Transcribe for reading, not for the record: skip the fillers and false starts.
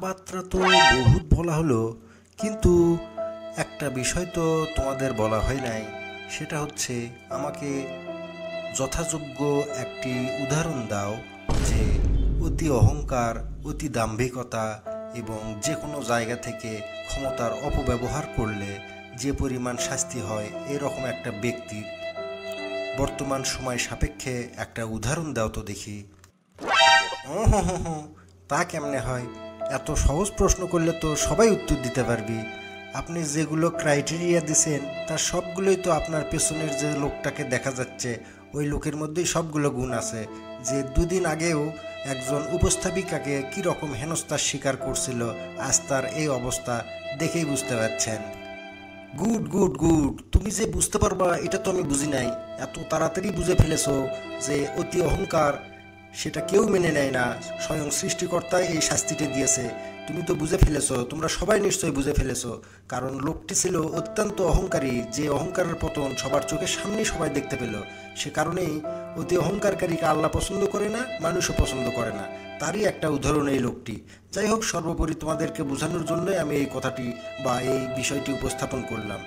কথাবার্তা তো বহুত বলা হলো, কিন্তু একটা বিষয় তো তোমাদের বলা হয় নাই। সেটা হচ্ছে আমাকে যথাযোগ্য একটি উদাহরণ দাও যে অতি অহংকার, অতি দাম্ভিকতা এবং যে কোনো জায়গা থেকে ক্ষমতার অপব্যবহার করলে যে পরিমাণ শাস্তি হয় এরকম একটা ব্যক্তির বর্তমান সময় সাপেক্ষে একটা উদাহরণ দাও তো দেখি। ও হো হো হো, তা কেমনে হয়? এত সহজ প্রশ্ন করলে তো সবাই উত্তর দিতে পারবি। আপনি যেগুলো ক্রাইটেরিয়া দিছেন তার সবগুলোই তো আপনার পেছনের যে লোকটাকে দেখা যাচ্ছে ওই লোকের মধ্যেই সবগুলো গুণ আছে। যে দুদিন আগেও একজন উপস্থাপিকাকে কীরকম হেনস্থার শিকার করছিল, আজ তার এই অবস্থা দেখেই বুঝতে পারছেন। গুড গুড গুড, তুমি যে বুঝতে পারবা এটা তো আমি বুঝি নাই। এত তাড়াতাড়ি বুঝে ফেলেছো যে অতি অহংকার সেটা কেউ মেনে নেয় না, স্বয়ং সৃষ্টিকর্তাই এই শাস্তিটা দিয়েছে। তুমি তো বুঝে ফেলেছো, তোমরা সবাই নিশ্চয়ই বুঝে ফেলেছো। কারণ লোকটি ছিল অত্যন্ত অহংকারী, যে অহংকারের পতন সবার চোখের সামনেই সবাই দেখতে পেল। সে কারণেই অতি অহংকারীকে আল্লাহ পছন্দ করে না, মানুষও পছন্দ করে না। তারই একটা উদাহরণ এই লোকটি। যাই হোক, সর্বোপরি তোমাদেরকে বোঝানোর জন্যই আমি এই কথাটি বা এই বিষয়টি উপস্থাপন করলাম।